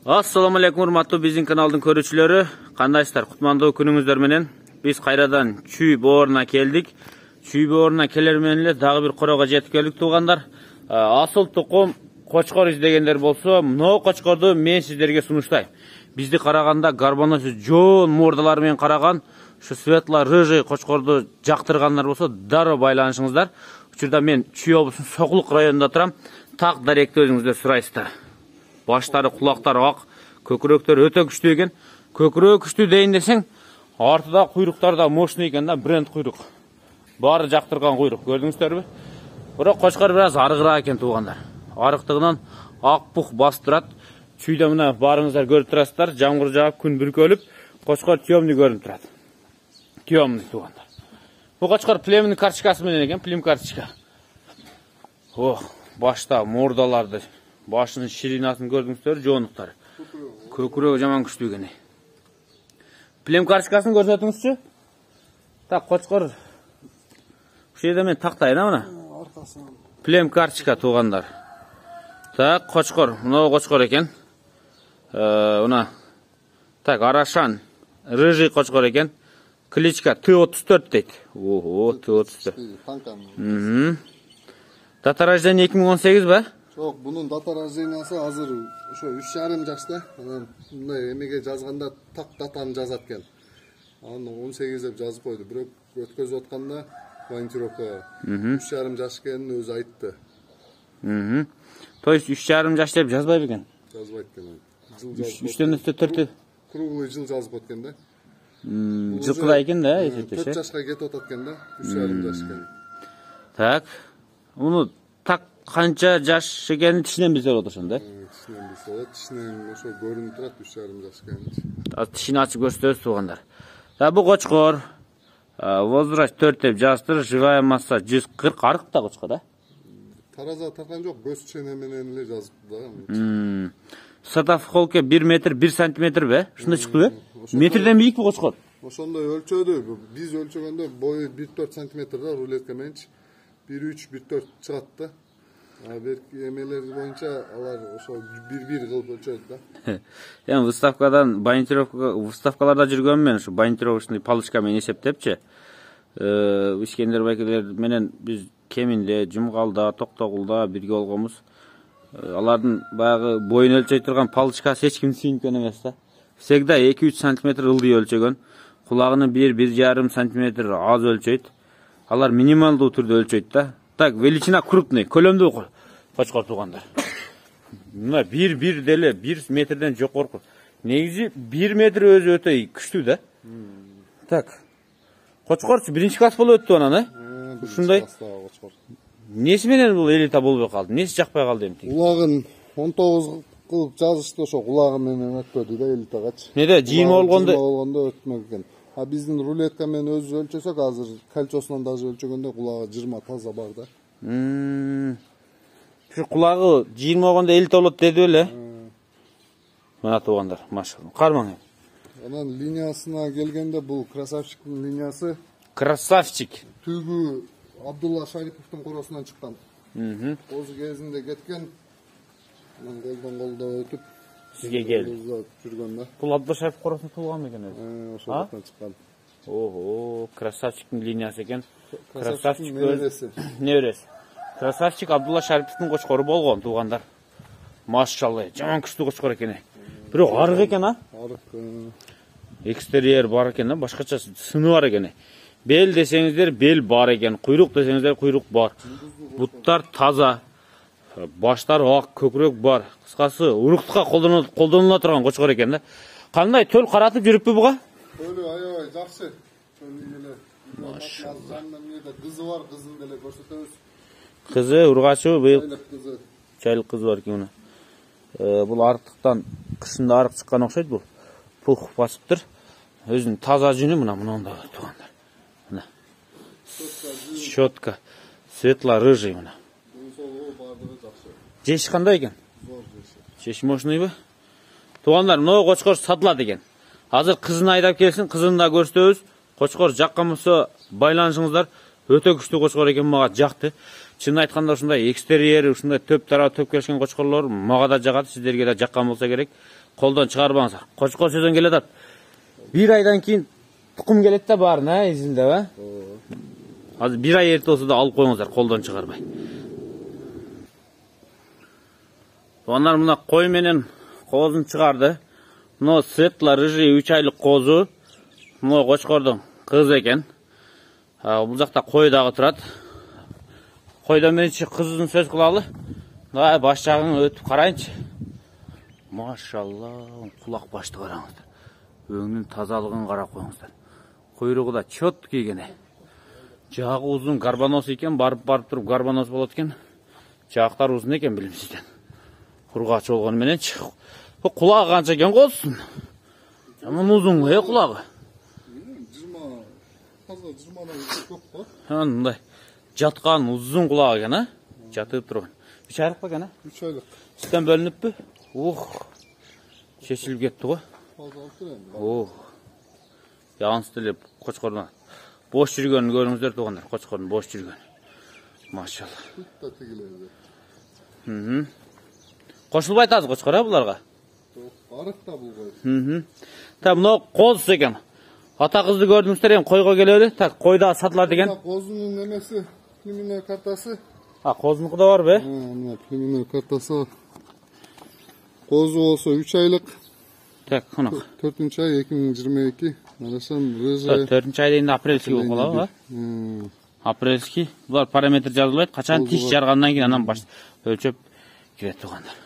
Assalamu alaikum урматтуу биздин каналдын көрүүчүлөрү. Кандайсыздар? Кутмандуу күнүңүздөр менен. Биз кайрадан чүй бооруна келдик. Чүй бооруна келер менен эле дагы бир корого жетип келдик туугандар. Асыл тукум кочкор издегендер болсо, мына кочкорду мен сиздерге сунуштайм. Бизди караганда горбоносы жоон мордалары менен караган, ушу светло-рыжий кочкорду жактыргандар болсо, дароо байланышыңыздар. Учурда мен Чүй облусунун Сокулук районунда турам. Так даректи өзүңүздөр сурайсыздар. Баштары, кулактары ак, көкүрөктөр өтө күчтүү экен. Көкүрөк күчтүү дейин десең, артыда куйруктар да мощный экен да, бренд куйрук. Баары жактырган куйрук, көрдүңүздөрбү? Бирок кочкор бир аз арыгыраак экен туугандар. Арыктыгынан ак пух басып турат. Чүйдө мына баарыңыздар көрүп турасыздар, жамгыр жаап, күн бүркөлүп, кочкор темный көрүнүп турат. Темный туугандар. Бу кочкор племени карточкасы менен экен, плем карточка. Ох, башта мордаларды, башынын ширинасынын көрдүңүздөр, жоонуктары. Көкүрөгү жаман күчтүү экен. Плем карточкасын көрсөтүңүзчү. Так, кочкор. Ушул жерде мен тактайын, мына. Плем карточка туугандар. Так, кочкор, мына кочкор экен. Мына. Так, арашан, рыжий кочкор экен. Кличка Т-34 дейт. Ого, Т-34. Дата рождения 2018 ба? Жоқ, бұның дата рождениясы азыр ошо 3,5 жашта. Анан мындай эмеге жазганда так датаны жазат экен. Аны 18 деп жазып койду. Бирок өткөзүп атканда монтировкага 3,5 жаш экенин өзү айтты. То есть 3,5 жаш деп жазбайбы экен? Жазбайт экен. 3'тен үстө 4 круглый жыл жазып аткан да. Жылкыда экен да, эсептеше. 4 жашка кетип атат экен да, 3,5 жаш экен. Так. Муну так канча жаш экенин тишинен билсе болот ошондо, да? Тишинен билсе болот, тишинен ошо көрүнүп турат 3,5 жаш экенин. Тишин ачып көрсөтөбүз туугандар. Бу кочкор возраст 4 деп жаздыр, живая масса 140 арык да кочкор, да? Тараза таркан жок, көз чене менен эле жазыпты да. Сатав холке 1 метр 1 сантиметр бе? Ушундай чыкты бе? Метрден бийик бу кочкор? Ошондой өлчөдү. Биз өлчөгөндө бою 1,4 сантиметр да, рулетка мененчи 1,3 1,4 чыгат да. Берки эмелер боюнча алар ошо 1,1 кылып өлчөдү да. Эми выставкаларда жүргөнмүн мен, ушу банитировочный палочка менен эсептепчи. Ишкендер байкелер менен биз Кеминде, Жумгалда, Токтогулда бирге болгонбуз. Алардын баягы боюн өлчөй турган палочкасы эч кимдин сүйүнкөн эмес да. Всегда 2-3 сантиметр ылдый өлчөгөн. Кулагынын 1-1,5 сантиметр аз өлчөйт. Алар минималдуу түрдө өлчөйт да. Так, величина крупный, көлөмдүү кочкор туугандар. Мына 1,1 деле 1 метрден жокорку. Негизи 1 метр өзү өтө күчтүү да. Так. Кочкорчу биринчи класс болуп өттү анан, ушундай. Неси менен бул элита болбой калды? Неси жакпай калды эмти? Улагын 19 кылып жазышты, ошо улагы менен өтпөдү да элитагачы. Неде 20 болгондо өтмөгөн. Биздин рулетка менен өзү өлчөсөк, азыр кольчосунан дагы өлчөгөндө кулагы 20 таза бар да. Ушу кулагы 20 болгондо элита болот деди беле? Мына туугандар, машалла. Кармаң. Анан линиясына келгенде бул красавчиктин линиясы. Красавчик. Түгү Абдулла Шариповдун коросунан чыккан. Өзү кезинде кеткен. Анан колдон өтүп сизге келди. Жүргөн да. Бул Абдулла Шариповдун коросунан туулган экен өзү. Ошондон чыккан. Ого, красавчиктин линиясы экен. Красавчик небереси. Красавчик Абдулла Шариповдун кочкору болгон туугандар. Машалла, жаман күчтүү кочкор экен. Бирок арык экен, а? Арык. Экстерьер бар экен, башкача сыны бар экен. Бел десеңиздер, бел бар экен. Куйрук десеңиздер, куйрук бар. Буттар таза. Баштар ак, көкүрөк бар. Кыскасы, уруктукка колдонула турган кочкор экен да. Кандай төл каратып жүрүппү буга? Төлү аябай жакшы. Машалла. Кызы бар, кызын деле көрсөтөбүз. Кызы ургачы быйыл. Чайлык кызы бар экен. Бул арыктыктан кышында арык чыккан окшойт бул. Пух басыптыр. Өзүнүн таза жүнү мына туугандар. Мына. Щетка. Светло-рыжий мына. Жеш кандай экен? Жеш мощныйбы? Туугандар, мына кочкор сатылат экен. Азыр кызын айдап келсин, кызын да көрсөтөбүз. Кочкор жаккан болсо байланышыңыздар. Өтө күчтүү кочкор экен, мага жакты. Чын айтканда ушундай экстерьери, ушундай төп тарап төп келишкен кочкорлор мага да жагат, сиздерге да жаккан болсо керек. Koldan çıkarmаңыздар. Koçkor sözün келет. Bir aydan keyin tuqum келет de barın ha, izilde ha. Azı bir ay erте olsa da alıp koyuңuzдар, koldan çıkarmay. Onlar mına koy menen kozun çıkardı. Mına svetla rıжий 3 aylık kozu. Mına koçkorдун kız eken. Бұл жақта қой дағы тұрады. Қойдан менше қыздың сөз қылалы. Баш жағын өтіп қарайыншы. Машалла, құлақ башты қараңыздар. Өңнің тазалығын қарап қойыңыздар. Құйрығы да чот кегені. Жағы ұзын гарбанос екен, барып тұрып гарбанос болады екен. Жақтар ұзын екен білімсізден. Құрғач олғаны менен шығып. Құлағы қанша екен қолсын. Жаман ұзын ғой құлағы. Мындай жатқан ұзын құлақ екен, а? Жатып тұрған. 3 айлық па екен, а? 3 айлық. Sütten bölünüp mü? Şeşilip gitti o. Yağınsı dilip Koçkor'dan. Boş yürügönünü görünüzler tuğanlar. Koçkor'un boş yürügönü. Maşallah. Koşulup aytazı Koçkor ha bularga? Arık da bul koy. Tabi bunu koz eken. Ata kızdı gördüğümüzler hem koyga geliyor. Tak koyda satılar degen. Kozunun nemesi, Pliminör kartası. Ha kozunluk da var be. Pliminör kartası var. Kozu olsa 3 aylık. Tak konak. 4. ay 2022. Arasam rıza. 4. ayda indi aprelski okula var. Aprelski. Bular parametre жазылбайт. Kaçan tiş jargandan keyin anam baş ölçöp kiret tuğanlar.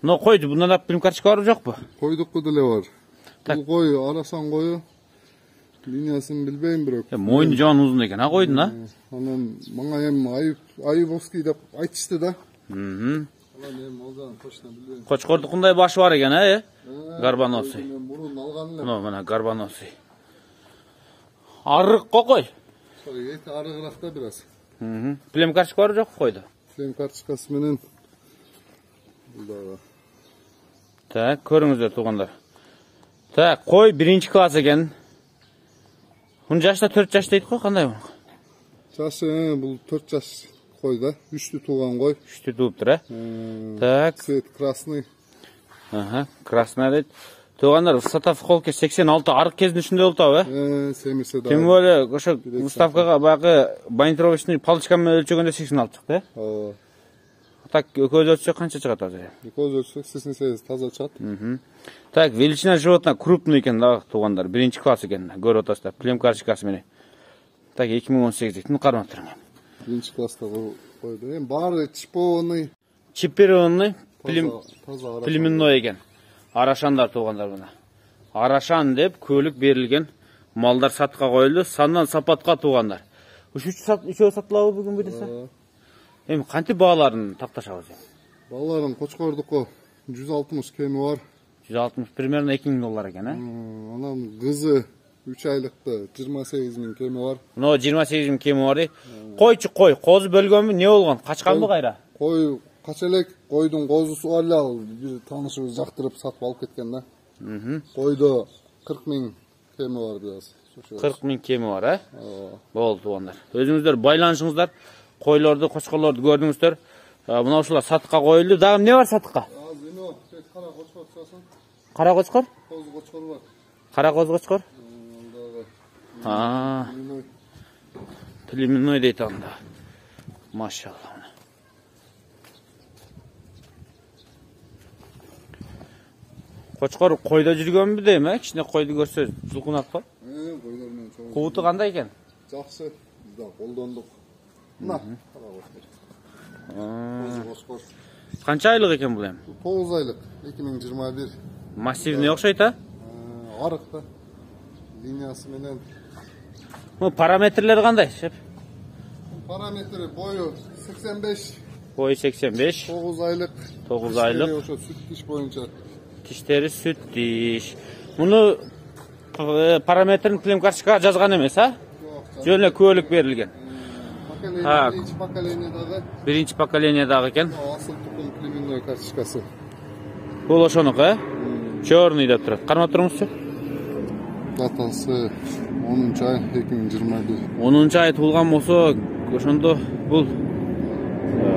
No koydu. Bundan da prim kartışka var yok bu? Koyduk bu dile var. Bu koyu arasan koyu. Linyasını bilbeyim bırak. Moynu joğan uzun eken ha koydun ha? Anam bana hem Ayıboski dep aytıştı da. Koçkordu kunday başı var eken ha? Garbanosi. Burun alganı. No mana garbanosi. Arık koy. Eti arıgırakta biraz. Prim kartışka var yok koydu? Prim kartışkası menen. Tak körüңүздөр tuğanlar. Tak koy 1. klas eken. Bunun yaşta 4 yaş deydi koy, kanday bu? Yaşı bu 4 yaş koy da. 3'lü tuğan koy. 3'lü tuğuptur ha. Tak. Цвет красный. Aha, krasnay deydi. Tuğanlar ıslata fıkolke 86 arık kezin içinde oldu ha. Semirse daha. Kim böyle koşu Mustafa'ga bakı Bayntrovичный palçkamı ölçөгөнde 86 çıktı. Так көз ölçsek kança çıkat azı? Көз ölçsek 88 taza çat. Так, величина животна крупный екен да туғандар. 1. класс екен. Көріп отырсыздар. Плем карточкасы менен. Так 2018 дейт. Ну кармап тұрмын. 1. класста қойды. Эми баары чипованный. Чипированный Таза племенной екен. Арашандар туғандар бұна. Арашан деп көлік берілген малдар сатқа қойылды. Саннан сапатқа туғандар. Үшеу сатылауы бүгін бүйдесі? Эми қанты бағаларын тақташабыз? Бағаларын Koçkor'dukko 160 kemi var. 160 примерно 2000 доллар екен, ha? Anam kızı 3 aylıkta 28.000 kemi var. No 28.000 kemi var. Koyçu koy. Kozu bölgön mü? Ne olgan? Kaçkan mı gayra? Koy kaçelek koydun kozusu var bir tanışımız jaktırıp satıp alıp ketken da. Koydu 40.000 kemi var biraz. 40.000 kemi var, ha? Boldu onlar. Özüңүздөр байланышыңыздар. Koylardı, koçkorlardı gördüңүздөр. Buna uşular satıqa koyuldu. Dağım ne var satıqa? Kara Koçkor tutasın. Kara koçkor? Koz Koçkor var. Kara koz koçkor? Племенной deydi anda. Maşallah. Koçkor koyda жүрgөн mü deyim ha? İçinde koydu görse zulkunat kor. Kuvutu qanday eken? Жақсы. Biz de koldonduk. Na. Kara Koçkor. Qancha aylık eken bu hem? 9 aylık. 2021. Massivni okşayt ha? Arıkta. Linyası menen. Bu parametreleri qanday? Parametre boyu 85. Boyu 85. 9 aylık. 9 aylık. Süt diş boyunca. Dişleri süt diş. Bunu parametrenin film karşıka жазған емес ha? Жөнле көлік берілген. Birinci поколениядагы екен. Asıl tukum племенной карточкасы. Бұл ошонук, ha? Черный деп тұрады. Қармап тұрмыз? Datası 10. ay 2021. 10. ay туылған болса, ошондо бұл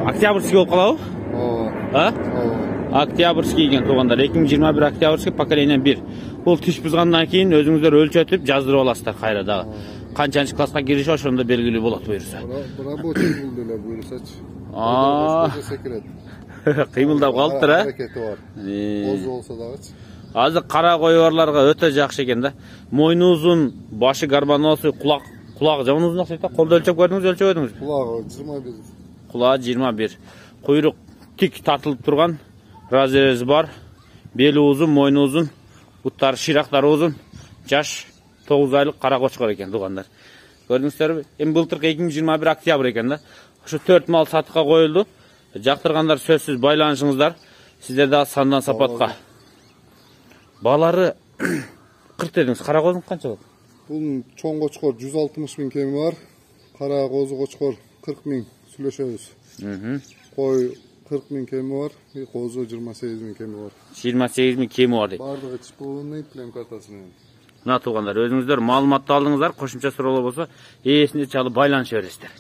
октябрьский болуп калабы? Ооба. Ha? Ооба. Октябрьский екен туғандар. 2021 Октябрьский поколение 1. Бұл түш бұзғаннан кейін өзіңіздер өлчетіп жаздырып аласыздар қайрадағы. Қанчаншы классқа кириши ошондо белгилүү болот буюрса. Рабочий бул деле буюрсачы. Секрет. Кыймылдап калыптыр, а? Аракети бар. Козу болсо дагычы. Азыр кара койгорлорго өтө жакшы экен да. Мойну узун, башы гармоносу, кулагы жаман узун окшойт да. Колдо өлчөп көрдүңүз, өлчөбөдүңүз? Кулагы 21. Кулагы 21. Куйрук тик тартылып турган, разрези бар. Бели узун, мойну узун, буттары ширактары узун. Жаш 9 айлык кара кочкор экен тугандар. Көрдүңүздөрбү? Эми былтыркы 2021 октябрь экен да. Ошо 4 мал сатыкка коюлду. Жактыргандар сөзсүз байланышыңыздар. Сиздер дагы сандан сапатка. Балары 40 дедиңиз. Кара козун канча болот? Бул чоң кочкор 160 000 кеми бар. Кара козу кочкор 40 000 сүйлөшөбүз. Кой 40 000 кеми бар. Козу 28 000 кеми бар. 28 000 кеми бар дейт. Бардыгы чипунный плем картасы менен. Мына туугандар, өзүңүздөр маалыматты алдыңыздар. Кошумча суроолор болсо, ээсинде чалып байланыша бересиздер.